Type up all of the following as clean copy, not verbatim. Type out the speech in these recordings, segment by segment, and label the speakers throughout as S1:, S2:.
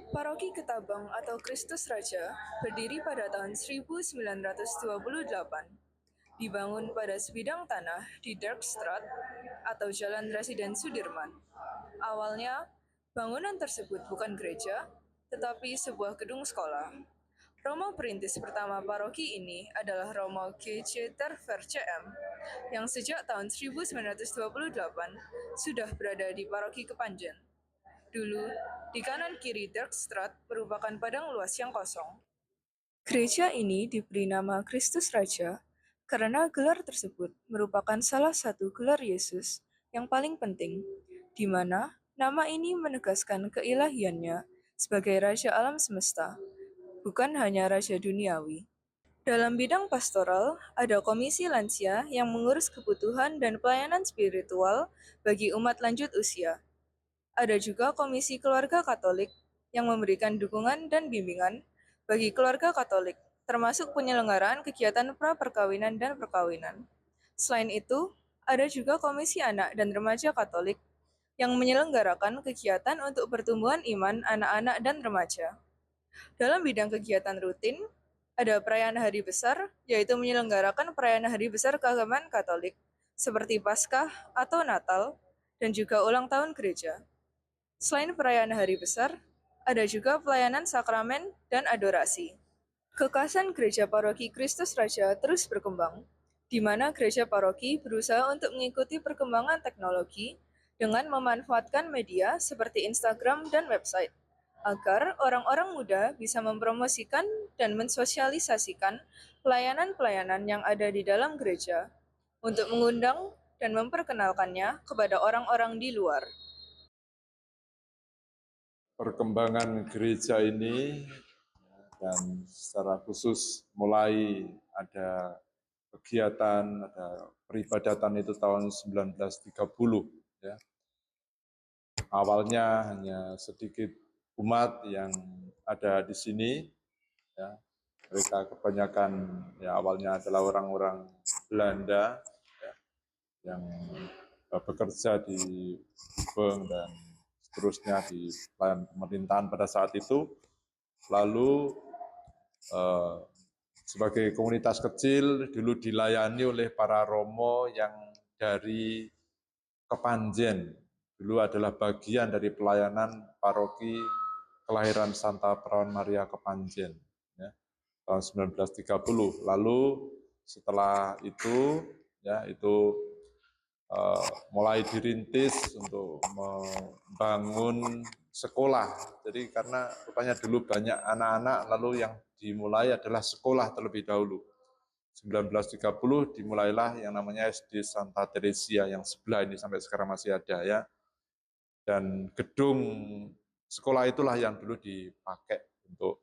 S1: Paroki Ketabang atau Kristus Raja berdiri pada tahun 1928. Dibangun pada sebidang tanah di Dirkstraat atau Jalan Residen Sudirman. Awalnya, bangunan tersebut bukan gereja, tetapi sebuah gedung sekolah. Romo perintis pertama paroki ini adalah Romo G.C. Tervercm yang sejak tahun 1928 sudah berada di paroki Kepanjen. Dulu, di kanan kiri Dirkstraat merupakan padang luas yang kosong. Gereja ini diberi nama Kristus Raja karena gelar tersebut merupakan salah satu gelar Yesus yang paling penting, di mana nama ini menegaskan keilahiannya sebagai Raja alam semesta, bukan hanya Raja duniawi. Dalam bidang pastoral, ada komisi lansia yang mengurus kebutuhan dan pelayanan spiritual bagi umat lanjut usia. Ada juga Komisi Keluarga Katolik yang memberikan dukungan dan bimbingan bagi keluarga Katolik, termasuk penyelenggaraan kegiatan pra-perkawinan dan perkawinan. Selain itu, ada juga Komisi Anak dan Remaja Katolik yang menyelenggarakan kegiatan untuk pertumbuhan iman anak-anak dan remaja. Dalam bidang kegiatan rutin, ada perayaan hari besar, yaitu menyelenggarakan perayaan hari besar keagamaan Katolik, seperti Paskah atau Natal, dan juga ulang tahun gereja. Selain perayaan hari besar, ada juga pelayanan sakramen dan adorasi. Kekasan Gereja Paroki Kristus Raja terus berkembang, di mana gereja paroki berusaha untuk mengikuti perkembangan teknologi dengan memanfaatkan media seperti Instagram dan website, agar orang-orang muda bisa mempromosikan dan mensosialisasikan pelayanan-pelayanan yang ada di dalam gereja untuk mengundang dan memperkenalkannya kepada orang-orang di luar.
S2: Perkembangan gereja ini dan secara khusus mulai ada kegiatan, ada peribadatan itu tahun 1930 ya. Awalnya hanya sedikit umat yang ada di sini ya. Mereka kebanyakan ya awalnya adalah orang-orang Belanda ya, yang bekerja di Gubeng dan seterusnya di pelayanan pemerintahan pada saat itu. Lalu sebagai komunitas kecil dulu dilayani oleh para romo yang dari Kepanjen. Dulu adalah bagian dari pelayanan paroki kelahiran Santa Perawan Maria Kepanjen ya, tahun 1930. Lalu setelah itu ya itu mulai dirintis untuk membangun sekolah. Jadi karena rupanya dulu banyak anak-anak, lalu yang dimulai adalah sekolah terlebih dahulu. 1930 dimulailah yang namanya SD Santa Teresia yang sebelah ini sampai sekarang masih ada ya. Dan gedung sekolah itulah yang dulu dipakai untuk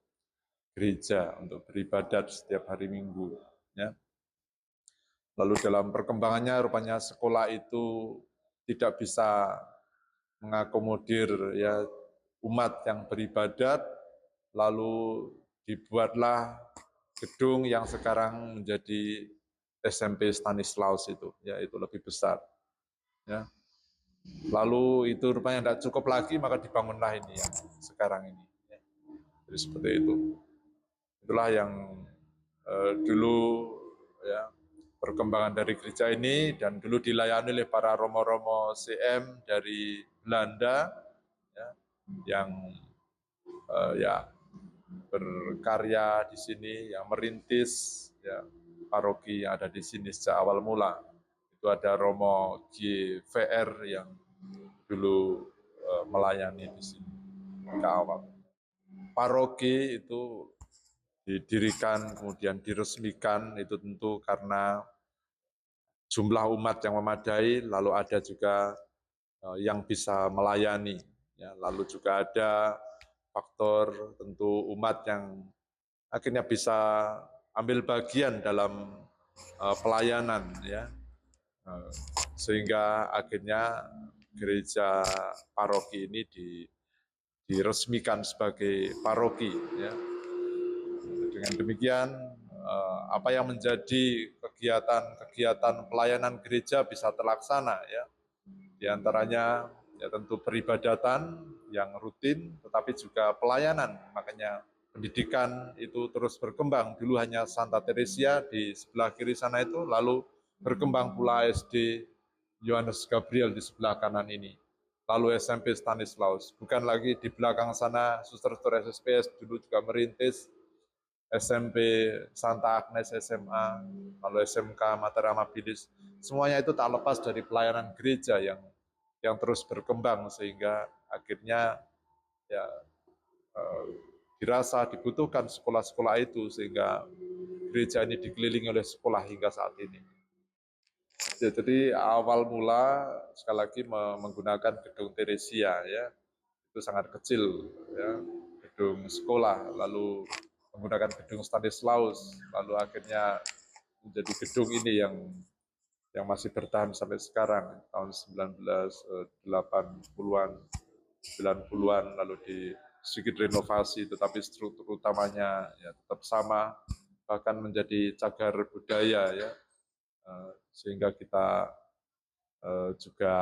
S2: gereja, untuk beribadat setiap hari Minggu ya. Lalu dalam perkembangannya rupanya sekolah itu tidak bisa mengakomodir ya umat yang beribadat, lalu dibuatlah gedung yang sekarang menjadi SMP Stanislaus itu, ya itu lebih besar. Ya. Lalu itu rupanya tidak cukup lagi, maka dibangunlah ini yang sekarang ini. Ya. Jadi seperti itu. Itulah yang dulu ya perkembangan dari gereja ini dan dulu dilayani oleh para romo-romo CM dari Belanda ya, yang ya berkarya di sini, yang merintis ya paroki yang ada di sini sejak awal mula. Itu ada Romo GVR yang dulu melayani di sini ke awal. Paroki itu didirikan kemudian diresmikan itu tentu karena jumlah umat yang memadai, lalu ada juga yang bisa melayani, ya, lalu juga ada faktor tentu umat yang akhirnya bisa ambil bagian dalam pelayanan, ya, sehingga akhirnya gereja paroki ini diresmikan sebagai paroki, ya. Dengan demikian, apa yang menjadi kegiatan-kegiatan pelayanan gereja bisa terlaksana, ya. Di antaranya Ya tentu peribadatan yang rutin, tetapi juga pelayanan. Makanya pendidikan itu terus berkembang. Dulu hanya Santa Teresia di sebelah kiri sana itu, lalu berkembang pula SD Yohanes Gabriel di sebelah kanan ini. Lalu SMP Stanislaus. Bukan lagi di belakang sana, Suster-suster SSPS dulu juga merintis SMP Santa Agnes SMA, lalu SMK Mater Amabilis. Semuanya itu tak lepas dari pelayanan gereja yang terus berkembang sehingga akhirnya ya dirasa dibutuhkan sekolah-sekolah itu sehingga gereja ini dikelilingi oleh sekolah hingga saat ini. Ya, jadi awal mula sekali lagi menggunakan gedung Teresia ya, itu sangat kecil ya, gedung sekolah, lalu menggunakan gedung Stanislaus, lalu akhirnya menjadi gedung ini yang masih bertahan sampai sekarang tahun 1980-an 90-an, lalu di sedikit renovasi, tetapi struktur utamanya ya tetap sama, bahkan menjadi cagar budaya ya, sehingga kita juga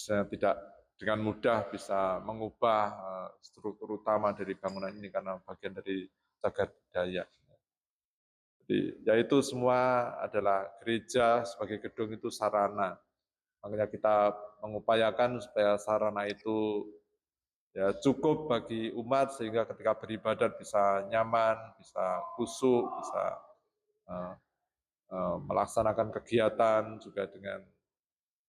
S2: tidak dengan mudah bisa mengubah struktur utama dari bangunan ini karena bagian dari cagar budaya. Jadi ya itu semua adalah gereja sebagai gedung itu sarana. Makanya kita mengupayakan supaya sarana itu ya cukup bagi umat sehingga ketika beribadat bisa nyaman, bisa khusyuk, bisa uh, melaksanakan kegiatan juga dengan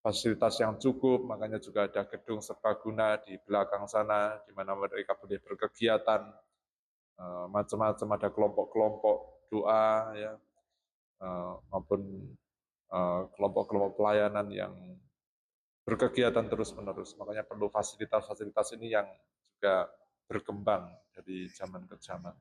S2: fasilitas yang cukup. Makanya juga ada gedung serbaguna di belakang sana di mana mereka boleh berkegiatan macam-macam, ada kelompok-kelompok doa ya, maupun kelompok-kelompok pelayanan yang berkegiatan terus-menerus. Makanya perlu fasilitas-fasilitas ini yang juga berkembang dari zaman ke zaman.